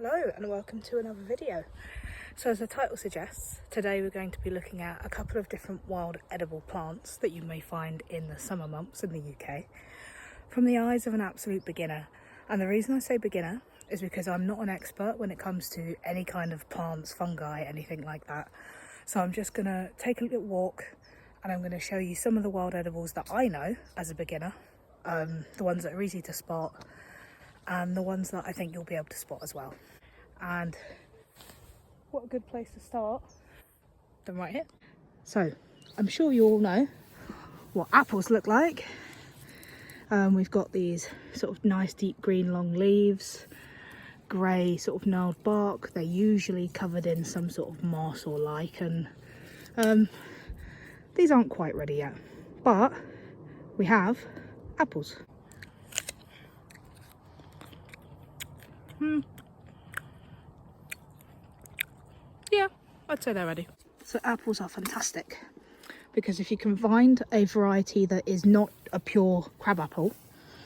Hello and welcome to another video. So as the title suggests, today we're going to be looking at a couple of different wild edible plants that you may find in the summer months in the UK from the eyes of an absolute beginner. And the reason I say beginner is because I'm not an expert when it comes to any kind of plants, fungi, anything like that. So I'm just going to take a little walk and I'm going to show you some of the wild edibles that I know as a beginner, the ones that are easy to spot and the ones that I think you'll be able to spot as well. And what a good place to start than right here. So I'm sure you all know what apples look like. We've got these sort of nice deep green long leaves, grey sort of gnarled bark. They're usually covered in some sort of moss or lichen. These aren't quite ready yet, but we have apples. Yeah, I'd say they're ready. So apples are fantastic because if you can find a variety that is not a pure crab apple,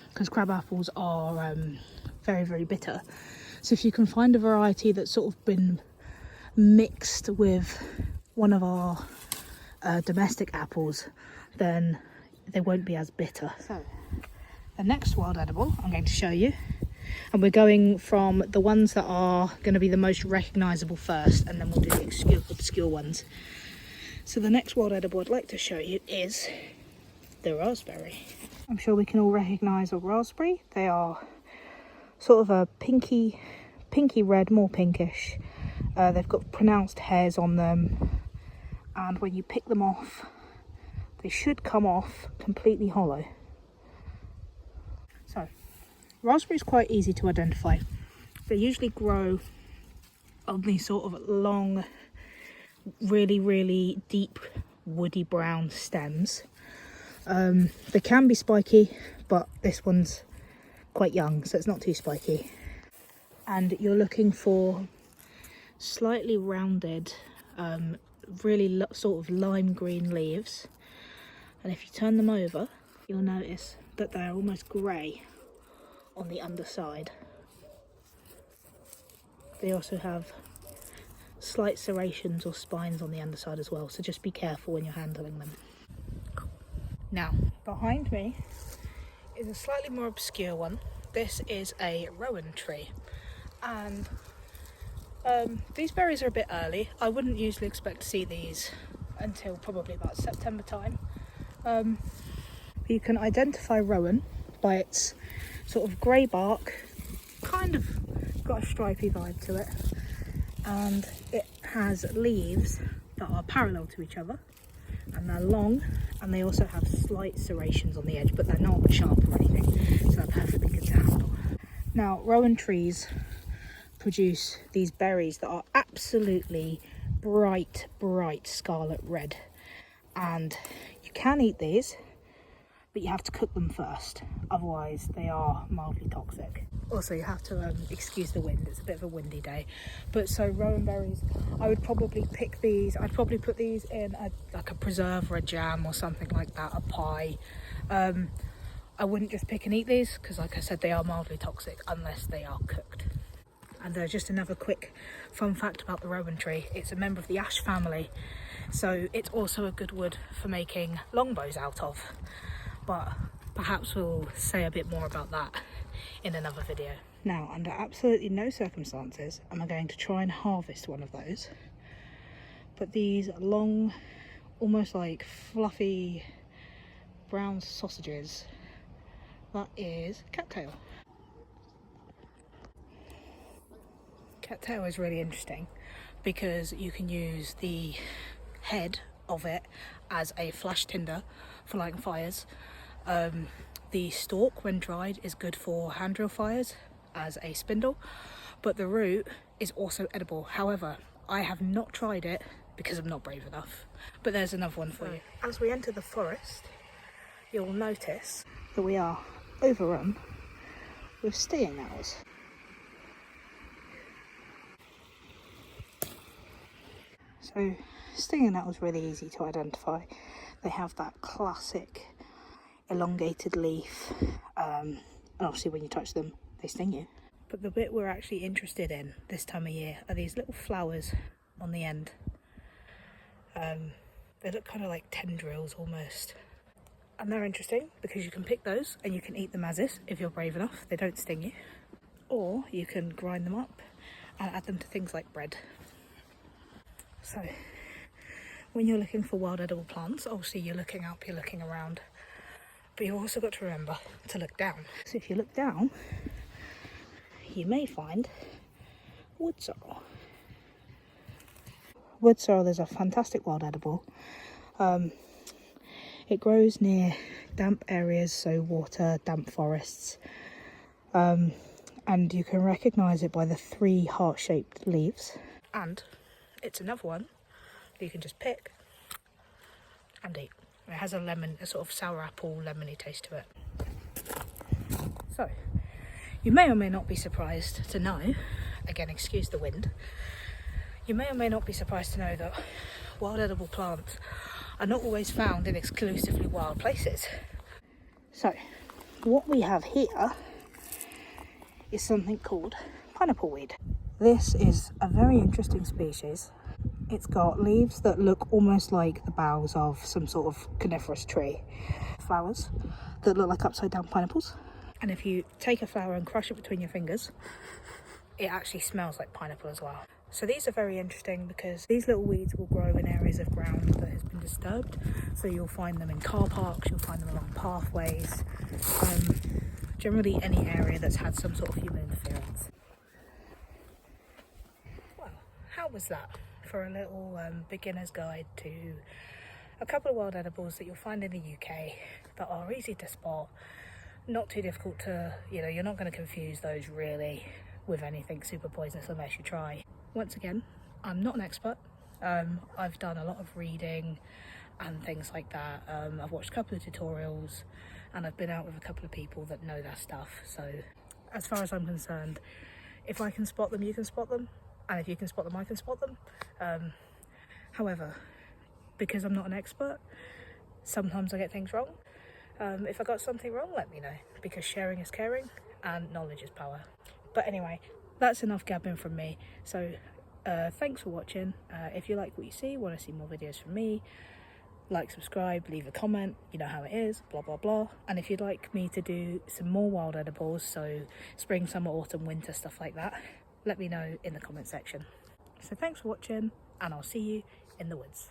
because crab apples are very, very bitter. So if you can find a variety that's sort of been mixed with one of our domestic apples, then they won't be as bitter. So the next wild edible I'm going to show you, and we're going from the ones that are going to be the most recognisable first, and then we'll do the obscure ones. So the next wild edible I'd like to show you is the raspberry. I'm sure we can all recognise a raspberry. They are sort of a pinky red, more pinkish. They've got pronounced hairs on them, and when you pick them off, they should come off completely hollow. So raspberries are quite easy to identify. They usually grow on these sort of long, really deep woody brown stems. They can be spiky, but this one's quite young, so it's not too spiky. And you're looking for slightly rounded, really sort of lime green leaves. And if you turn them over, you'll notice that they're almost grey on the underside. They also have slight serrations or spines on the underside as well, so just be careful when you're handling them. Now, behind me is a slightly more obscure one. This is a Rowantree, and these berries are a bit early. I wouldn't usually expect to see these until probably about September time. You can identify Rowan by its sort of grey bark, kind of got a stripy vibe to it, and it has leaves that are parallel to each other, and they're long, and they also have slight serrations on the edge, but they're not sharp or anything, so they're perfectly good to handle. Now, Rowan trees produce these berries that are absolutely bright scarlet red, and you can eat these, but you have to cook them first, otherwise they are mildly toxic. Also, you have to excuse the wind, it's a bit of a windy day. But so Rowanberries, I would probably pick these, I'd probably put these in like a preserve or a jam or something like that, a pie. I wouldn't just pick and eat these, because like I said, they are mildly toxic unless they are cooked. And just another quick fun fact about the Rowan tree, it's a member of the ash family, so it's also a good wood for making longbows out of. But perhaps we'll say a bit more about that in another video. Now, under absolutely no circumstances am I going to try and harvest one of those, but these long, almost like fluffy brown sausages, that is cattail. Cattail is really interesting because you can use the head of it as a flash tinder for lighting fires. The stalk, when dried, is good for hand drill fires as a spindle, but the root is also edible. However, I have not tried it because I'm not brave enough, but there's another one for you. As we enter the forest, you'll notice that we are overrun with stinging nettles. So stinging nettles are really easy to identify. They have that classic elongated leaf, and obviously when you touch them they sting you. But the bit we're actually interested in this time of year are these little flowers on the end. They look kind of like tendrils almost. And they're interesting because you can pick those and you can eat them as is if you're brave enough. They don't sting you. Or you can grind them up and add them to things like bread. So when you're looking for wild edible plants, obviously you're looking up, you're looking around. But you've also got to remember to look down. So if you look down, you may find wood sorrel. Wood sorrel is a fantastic wild edible. It grows near damp areas, so water, damp forests. And you can recognise it by the 3 heart-shaped leaves. And it's another one that you can just pick and eat. It has a sort of sour apple, lemony taste to it. So, you may or may not be surprised to know, again, excuse the wind, you may or may not be surprised to know that wild edible plants are not always found in exclusively wild places. So, what we have here is something called pineapple weed. This is a very interesting species. It's got leaves that look almost like the boughs of some sort of coniferous tree. Flowers that look like upside down pineapples. And if you take a flower and crush it between your fingers, it actually smells like pineapple as well. So these are very interesting because these little weeds will grow in areas of ground that has been disturbed. So you'll find them in car parks, you'll find them along pathways, generally any area that's had some sort of human interference. Well, how was that for a little beginner's guide to a couple of wild edibles that you'll find in the UK that are easy to spot, not too difficult to, you're not going to confuse those really with anything super poisonous unless you try. Once again, I'm not an expert. I've done a lot of reading and things like that. I've watched a couple of tutorials and I've been out with a couple of people that know their stuff. So as far as I'm concerned, if I can spot them, you can spot them. And if you can spot them, I can spot them. However, because I'm not an expert, sometimes I get things wrong. If I got something wrong, let me know, because sharing is caring and knowledge is power. But anyway, that's enough gabbing from me. So thanks for watching. If you like what you see, want to see more videos from me, like, subscribe, leave a comment, you know how it is, blah blah blah. And if you'd like me to do some more wild edibles, so spring, summer, autumn, winter, stuff like that, let me know in the comment section. So thanks for watching, and I'll see you in the woods.